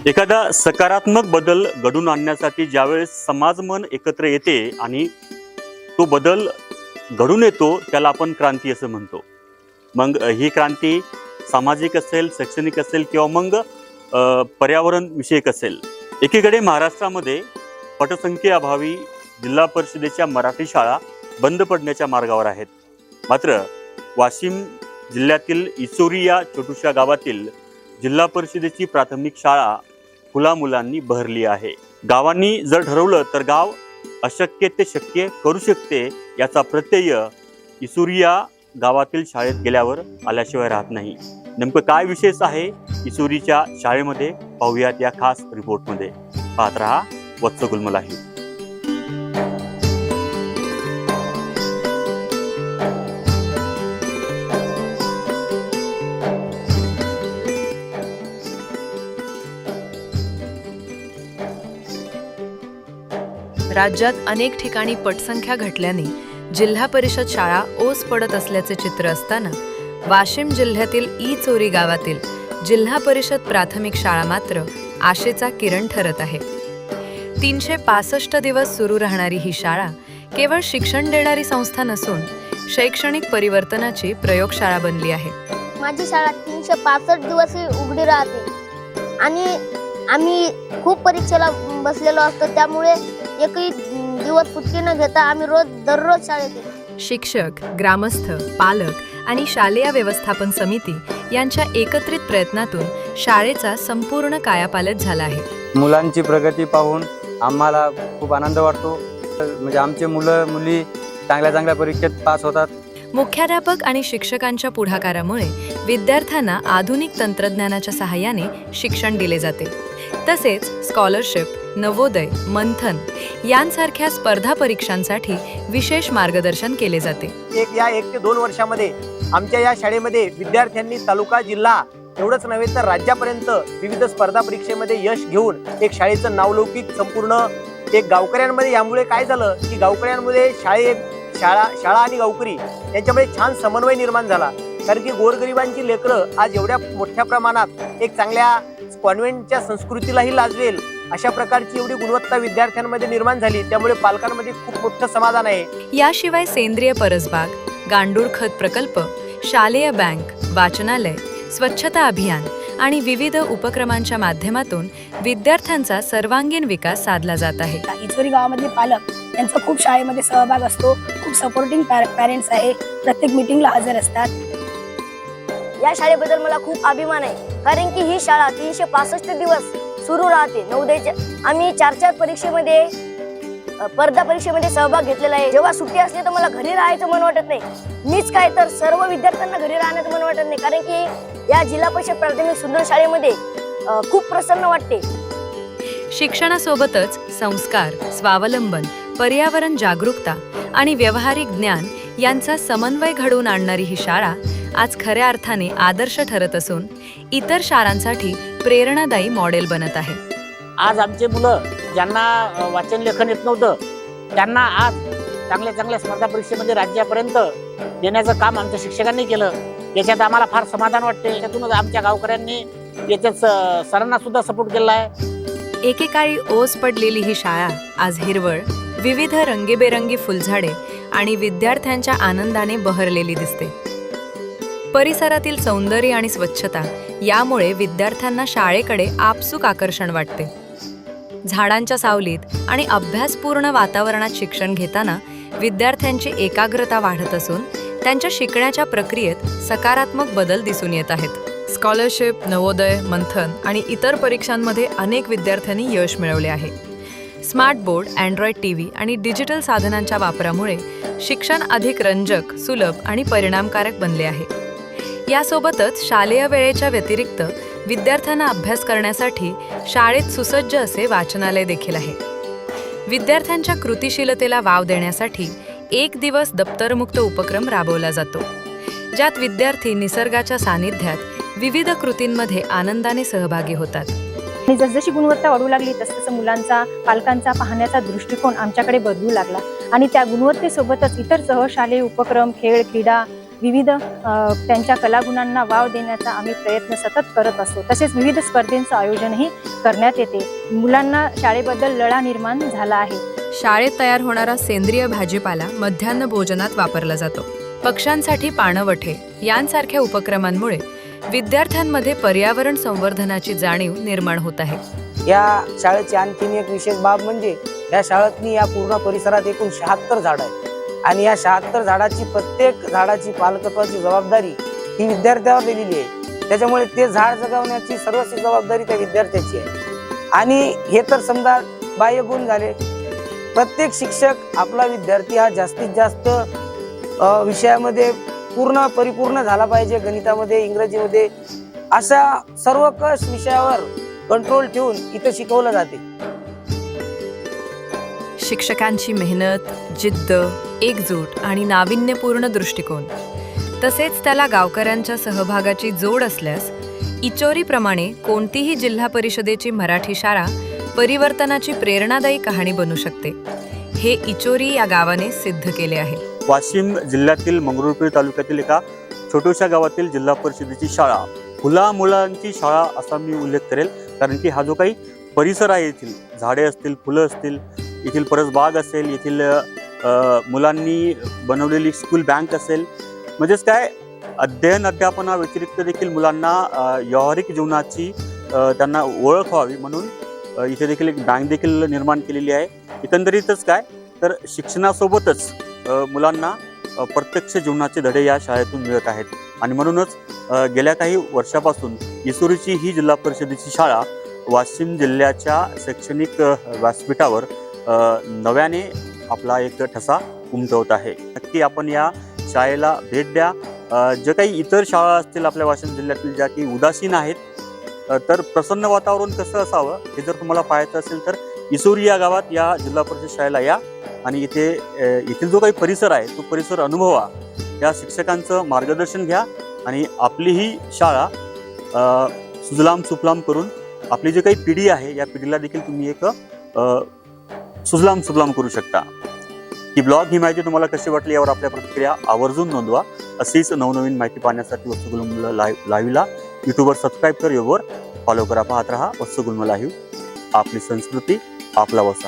एखादा सकारात्मक बदल घडून आणण्यासाठी ज्यावेळेस समाज मन एकत्र येते आणि तो बदल घडून येतो त्याला आपण क्रांती असं म्हणतो। मग ही क्रांती सामाजिक असेल, शैक्षणिक असेल किंवा मग पर्यावरण विषयक असेल। एकीकडे महाराष्ट्रामध्ये पटसंख्येअभावी जिल्हा परिषदेच्या मराठी शाळा बंद पडण्याच्या मार्गावर आहेत। मात्र वाशिम जिल्ह्यातील इसोरी या छोट्याशा गावातील जिल्हा परिषदेची प्राथमिक शाळा फुला मुलांनी बहरली आहे। गावांनी जर ठरवलं तर गाव अशक्य ते शक्य करू शकते याचा प्रत्यय इसोरी या गावातील शाळेत गेल्यावर आल्याशिवाय राहत नाही। नेमकं काय विशेष आहे इसोरीच्या शाळेमध्ये पाहूयात या खास रिपोर्टमध्ये। पाहत रहा वत्स गुलमलाही। राज्यात अनेक ठिकाणी पटसंख्या घटल्याने जिल्हा परिषद शाळा ओस पडत असल्याचे चित्र असताना वाशिम जिल्ह्यातील इचोरी गावातील जिल्हा परिषद प्राथमिक शाळा मात्र आशेचा किरण ठरत आहे। 365 दिवस सुरू राहणारी ही शाळा केवळ शिक्षण देणारी संस्था नसून शैक्षणिक परिवर्तनाची प्रयोगशाळा बनली आहे। माझी शाळा 365 दिवस उघडी राहते आणि आम्ही खूप परीक्षेला बसलेलो असतो, त्यामुळे एकही दिवस सुट्टी न घेता आम्ही दररोज शाळेत येतो। शिक्षक, ग्रामस्थ, पालक आणि शालेय व्यवस्थापन समिती यांच्या एकत्रित प्रयत्नातून शाळेचा संपूर्ण कायापालट झाला आहे। मुलांची प्रगती पाहून आम्हाला खूप आनंद वाटतो। म्हणजे आमचे मुलं मुली चांगल्या परीक्षेत पास होतात। मुख्याध्यापक आणि शिक्षकांच्या पुढाकारामुळे विद्यार्थ्यांना आधुनिक तंत्रज्ञानाच्या सहाय्याने शिक्षण दिले जाते। तसेच स्कॉलरशिप, नवोदय, मंथन यांसारख्या स्पर्धा परीक्षांसाठी विशेष मार्गदर्शन केले जाते। 1 ते 2 वर्षामध्ये आमच्या या शाळेमध्ये विद्यार्थ्यांनी तालुका, जिल्हा एवढंच नव्हे तर राज्यापर्यंत विविध स्पर्धा परीक्षेमध्ये यश घेऊन एक शाळेचं नावलौकिक संपूर्ण एक गावकऱ्यांमध्ये यामुळे काय झालं की गावकऱ्यांमध्ये शाळा आणि गावकरी यांच्यामध्ये छान समन्वय निर्माण झाला। कारण की गोरगरिबांची लेकरं आज एवढ्या मोठ्या प्रमाणात एक चांगल्या कॉन्व्हेंटच्या संस्कृतीलाही लाजवेल अशा प्रकारची एवढी गुणवत्ता विद्यार्थ्यांमध्ये निर्माण झाली, त्यामुळे पालकांमध्ये खूप मोठं समाधान आहे। याशिवाय सेंद्रिय परसबाग, गांडूळ खत प्रकल्प, शालेय बँक, वाचनालय, स्वच्छता अभियान आणि विविध उपक्रमांच्या माध्यमातून विद्यार्थ्यांचा सर्वांगीण विकास साधला जात आहे। इचोरी गावामधले पालक यांचा खूप शाळेमध्ये सहभाग असतो, खूप सपोर्टिंग पॅरेंट्स आहे, प्रत्येक मीटिंगला हजर असतात। या शाळेबद्दल मला खूप अभिमान आहे, कारण की ही शाळा 365 दिवस सुरू राहते। नवोदयच्या आम्ही 4 परीक्षेमध्ये स्पर्धा परीक्षेमध्ये सहभाग घेतलेला आहे। जेव्हा सुट्टी असली तर मला घरी राहायचं मन वाटत नाही, मीच काय तर सर्व विद्यार्थ्यांना घरी राहण्याचं मन वाटत नाही, कारण की या जिल्हा परिषद प्राथमिक सुंदर शाळेमध्ये खूप प्रसन्न वाटते। शिक्षणासोबतच संस्कार, स्वावलंबन, पर्यावरण जागरूकता आणि व्यावहारिक ज्ञान यांचा समन्वय घडवून आणणारी ही शाळा आज खऱ्या अर्थाने आदर्श ठरत असून इतर शाळांसाठी प्रेरणादायी मॉडेल बनत आहे। आज आमचे मुलं ज्यांना वाचन लेखन येत नव्हतं त्यांना आज चांगल्या स्पर्धा परीक्षेमध्ये राज्यापर्यंत नेण्याचं काम आमच्या शिक्षकांनी केलं। याच्यात आम्हाला फार समाधान वाटते। त्यातूनच आमच्या गावकऱ्यांनी याच्यात सरांना सुद्धा सपोर्ट केला आहे। एकेकाळी ओस पडलेली ही शाळा आज हिरवळ, विविध रंगीबेरंगी फुलझाडे आणि विद्यार्थ्यांच्या आनंदाने बहरलेली दिसते। परिसरातील सौंदर्य आणि स्वच्छता यामुळे विद्यार्थ्यांना शाळेकडे आपसूक आकर्षण वाटते। झाडांच्या सावलीत आणि अभ्यासपूर्ण वातावरणात शिक्षण घेताना विद्यार्थ्यांची एकाग्रता वाढत असून त्यांच्या शिकण्याच्या प्रक्रियेत सकारात्मक बदल दिसून येत आहेत। स्कॉलरशिप, नवोदय, मंथन आणि इतर परीक्षांमध्ये अनेक विद्यार्थ्यांनी यश मिळवले आहे। स्मार्ट बोर्ड, अँड्रॉइड टीव्ही आणि डिजिटल साधनांच्या वापरामुळे शिक्षण अधिक रंजक, सुलभ आणि परिणामकारक बनले आहे। यासोबतच शालेय वेळेच्या व्यतिरिक्त विद्यार्थ्यांना अभ्यास करण्यासाठी शाळेत सुसज्ज असे वाचनालय देखील आहे। विद्यार्थ्यांच्या कृतिशीलतेला वाव देण्यासाठी 1 दिवस दप्तरमुक्त उपक्रम राबवला जातो, ज्यात विद्यार्थी निसर्गाच्या सानिध्यात विविध कृतींमध्ये आनंदाने सहभागी होतात। आणि जसजशी गुणवत्ता वाढू लागली तसतसं मुलांचा, पालकांचा पाहण्याचा दृष्टिकोन आमच्याकडे बदलू लागला आणि त्या गुणवत्तेसोबतच इतर सहशालेय उपक्रम, खेळ, क्रीडा विविध त्यांच्या कलागुणांना वाव देण्याचा आम्ही प्रयत्न सतत करत असतो. तसेच विविध स्पर्धेंचं आयोजनही करण्यात येते. मुलांना शाळेबद्दल लळा निर्माण झाला आहे. शाळेत तयार होणारा सेंद्रिय भाजीपाला मध्यान्ह भोजनात वापरला जातो. पक्ष्यांसाठी पाणवठे यांसारख्या उपक्रमांमुळे विद्यार्थ्यांमध्ये पर्यावरण संवर्धनाची जाणीव निर्माण होत आहे. या शाळेची आणखीन एक विशेष बाब म्हणजे या शाळेतनी या पूर्ण परिसरात एकूण 76 झाडं आहेत आणि या 76 झाडाची प्रत्येक झाडाची पालकत्वाची जबाबदारी ही विद्यार्थ्यावर दिलेली आहे. त्याच्यामुळे ते झाड जगवण्याची सर्वस्वी जबाबदारी त्या विद्यार्थ्याची आहे. आणि हे तर समजा बाह्य गुण झाले. प्रत्येक शिक्षक आपला विद्यार्थी हा जास्तीत जास्त विषयामध्ये परिपूर्ण झाला पाहिजे. गणितामध्ये, इंग्रजीमध्ये अशा सर्वकष विषयावर कंट्रोल ठेवून इथं शिकवलं जाते. शिक्षकांची मेहनत, जिद्द, एकजूट आणि नाविन्यपूर्ण दृष्टिकोन तसेच त्याला गावकऱ्यांच्या सहभागाची जोड असल्यास इचोरीप्रमाणे कोणतीही जिल्हा परिषदेची मराठी शाळा परिवर्तनाची प्रेरणादायी कहाणी बनू शकते. हे इचोरी या गावाने सिद्ध केले आहे. वाशिम जिल्ह्यातील मंगरुळपीर तालुक्यातील एका छोट्याशा गावातील जिल्हा परिषदेची शाळा, फुला मुलांची शाळा असा मी उल्लेख करेल. कारण की हा जो काही परिसर आहे, येथील झाडे असतील, फुलं असतील, येथील परसबाग असेल, येथील मुलांनी बनवलेली स्कूल बँक असेल, म्हणजेच काय अध्यापनाव्यतिरिक्त देखील मुलांना व्यावहारिक जीवनाची त्यांना ओळख व्हावी म्हणून इथे देखील एक बँक देखील निर्माण केलेली आहे. एकंदरीतच काय तर शिक्षणासोबतच मुलांना प्रत्यक्ष जीवनाचे धडे या शाळेतून मिळत आहेत. आणि म्हणूनच गेल्या काही वर्षापासून इचोरीची ही जिल्हा परिषदेची शाळा वाशिम जिल्ह्याच्या शैक्षणिक व्यासपीठावर नव्याने आपला एक ठसा उमटवत आहे. नक्की आपण या शाळेला भेट द्या. जे काही इतर शाळा असतील आपल्या वाशिम जिल्ह्यातील ज्या की उदासीन आहेत, तर प्रसन्न वातावरण कसं असावं हे जर तुम्हाला पाहायचं असेल तर इचोरी या गावात या जिल्हा परिषद शाळेला या आणि इथे येथील जो काही परिसर आहे तो परिसर अनुभवा. या शिक्षकांचं मार्गदर्शन घ्या आणि आपली ही शाळा सुजलाम सुफलाम करून आपली जी काही पिढी आहे या पिढीला देखील तुम्ही एक सुजलाम सुफलाम करू शकता. ही माहिती तुम्हाला कशी वाटली यावर आपल्या प्रतिक्रिया आवर्जून नोंदवा. अशीच नवनवीन माहिती पाहण्यासाठी वत्सगुल्म लाईव्हला यूट्यूबवर सबस्क्राईब कर, योगवर फॉलो करा. पाहत रहा वत्सगुल्म लाईव्ह. आपली संस्कृती, आपला वसा.